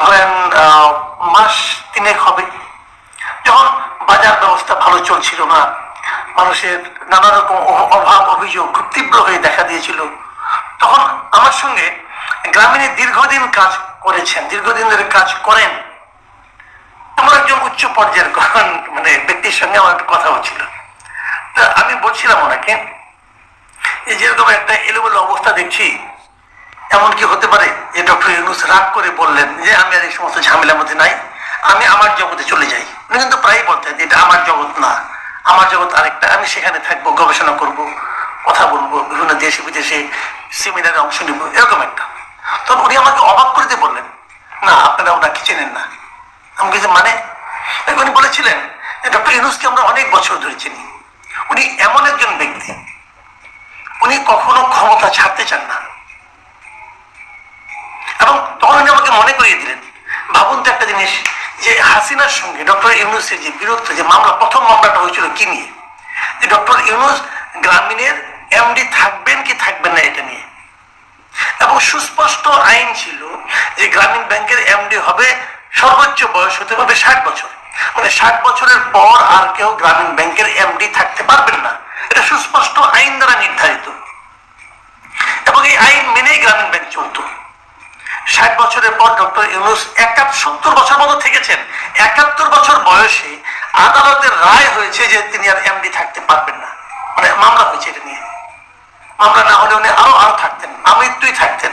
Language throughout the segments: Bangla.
ধরেন মাস 3 হবে, যখন বাজার ব্যবস্থা ভালো চলছিল না, মানুষের নানা রকম অভাব অভিযোগ খুব তীব্র হয়ে দেখা দিয়েছিল, তখন আমার সঙ্গে গ্রামীণে দীর্ঘদিন কাজ করেছেন, দীর্ঘদিন ধরে কাজ করেন এমন একজন উচ্চ পর্যায়ের মানে ব্যক্তির সঙ্গে আমার একটা কথা হচ্ছিল। তা আমি বলছিলাম ওনাকে, এই যেরকম একটা এলোমেলো অবস্থা দেখছি, এমন কি হতে পারে যে ডক্টর ইউনূস রাগ করে বললেন যে আমি আর এই সমস্ত ঝামেলার মধ্যে নাই, আমি আমার জগতে চলে যাই। উনি কিন্তু প্রায় বলতেন যে এটা আমার জগৎ না, আমার জগৎ আরেকটা, আমি সেখানে থাকবো, গবেষণা করব, কথা বলবো, বিভিন্ন দেশে বিদেশে সেমিনারে অংশ নিব, এরকম একটা। তখন উনি আমাকে অবাক করে দিয়ে বললেন, না আপনারা ওনাকে চেনেন না। আমি কিছু মানে উনি বলেছিলেন যে ডক্টর ইউনূসকে আমরা অনেক বছর ধরে চিনি, উনি এমন একজন ব্যক্তি, উনি কখনো ক্ষমতা ছাড়তে চান না। এবং তখন উনি আমাকে মনে করিয়ে দিলেন, ভাবুন তো একটা জিনিস, যে হাসিনার সঙ্গে ডক্টর ইউনূসের যে বিরোধ, যে মামলা, প্রথম মামলাটা হয়েছিল কি নিয়ে, যে ডক্টর ইউনূস গ্রামীণের এমডি থাকবেন কি থাকবেন না এটা নিয়ে, এবং সুস্পষ্ট আইন ছিল যে গ্রামীণ ব্যাংকের এমডি হবে, সর্বোচ্চ বয়স হতে হবে 60 বছর, মানে 60 বছরের পর আর কেউ গ্রামীণ ব্যাংকের এমডি থাকতে পারবেন না, এটা সুস্পষ্ট আইন দ্বারা নির্ধারিত। এবং এই আইন মেনেই গ্রামীণ ব্যাংক চলত। 60 বছরের পর ডক্টর ইউনূস 70 বছর মতো থেকেছেন, 71 বছর বয়সে আদালতের রায় হয়েছে যে তিনি আর এমডি থাকতে পারবেন না, মানে মামলা হয়েছে এটা নিয়ে। মামলা না হলে উনি আরো থাকতেন, আমৃত্যুই থাকতেন।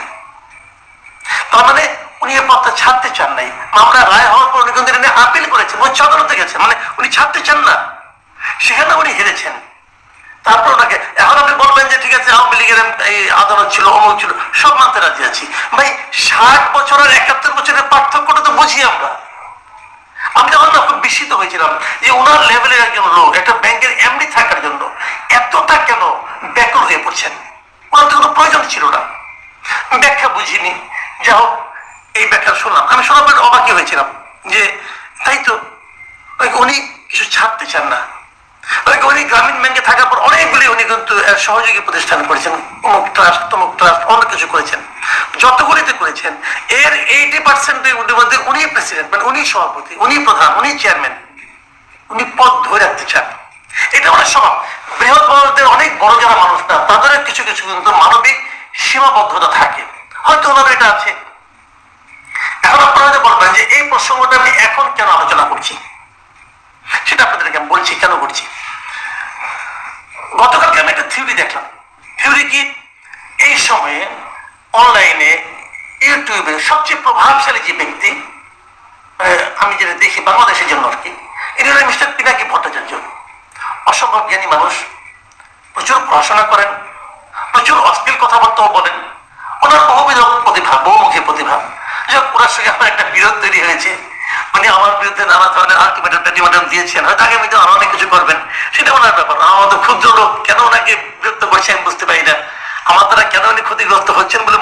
তার মানে উনি এ পথটা ছাড়তে চান নাই। মামলা রায় হওয়ার পর উনি কিন্তু আপিল করেছেন, উচ্চ আদালতে গেছেন, মানে উনি ছাড়তে চান না, সেখানে উনি হেরেছেন। তারপর ওনাকে, এখন আপনি বলবেন যে ঠিক আছে আওয়ামী লীগের এই আদালত ছিল, অমুক ছিল, সব মানতে রাজি আছি। ভাই 60 বছর আর 71 বছরের পার্থক্যটা তো বুঝি আমরা। আমি তখন না খুব বিস্মিত হয়েছিলাম যে ওনার লেভেলের একজন লোক একটা ব্যাংকের এমডি থাকার জন্য এতটা কেন ব্যাকুল হয়ে পড়ছেন, ওনার তো কোনো প্রয়োজন ছিল না। ব্যাখ্যা বুঝিনি, যা হোক এই ব্যাখ্যা শুনলাম, আমি শোনার পর অবাকই হয়েছিলাম যে তাই তো, উনি কিছু ছাড়তে চান না। উনি গ্রামীণ ব্যাংকে থাকার পর অনেকগুলি উনি কিন্তু সহযোগী প্রতিষ্ঠান করেছেন, অমুক ট্রাস্ট তমুক ট্রাস্ট, অনেক কিছু করেছেন, যতগুলিতে করেছেন এর 80% মধ্যে উনি প্রেসিডেন্ট, মানে উনি সভাপতি, উনি প্রধান, উনি চেয়ারম্যান, উনি পদ ধরে রাখতে চান। এটা অনেক স্বভাব। বৃহৎ বড়দের অনেক বড় যারা মানুষ না, তাদের কিছু কিছু কিন্তু মানবিক সীমাবদ্ধতা থাকে, হয়তো ওনার এটা আছে। এখন আপনারা হয়তো বলবেন যে এই প্রসঙ্গটা আমি এখন কেন আলোচনা করছি, সেটা আপনাদেরকে আমি বলছি কেন করছি। গতকালকে আমি একটা থিওরি দেখলাম। থিওরি কি, এই সময়ে অনলাইনে ইউটিউবে সবচেয়ে প্রভাবশালী যে ব্যক্তি, আমি যেটা দেখি বাংলাদেশের জন্য আর কি, এটা হলো মিস্টার পিনাকি ভট্টাচার্য। অসম্ভব জ্ঞানী মানুষ, প্রচুর পড়াশোনা করেন, প্রচুর অশ্লীল কথাবার্তাও বলেন, ওনার বহুবিধ প্রতিভা, বহুমুখী প্রতিভা। ওনার সঙ্গে আমার একটা বিরোধ তৈরি হয়েছে, উনি আমার বিরুদ্ধে নানা ধরনের আলটিমেটাম দিয়েছেন, হয়তো আগামী দিন আরো অনেক কিছু করবেন, সেটা ওনার ব্যাপার। আমার তো ক্ষুদ্র লোক, কেন ওনাকে বিরক্ত করছে আমি বুঝতে পারি না, আমার দ্বারা কেন উনি ক্ষতিগ্রস্ত হচ্ছেন বলে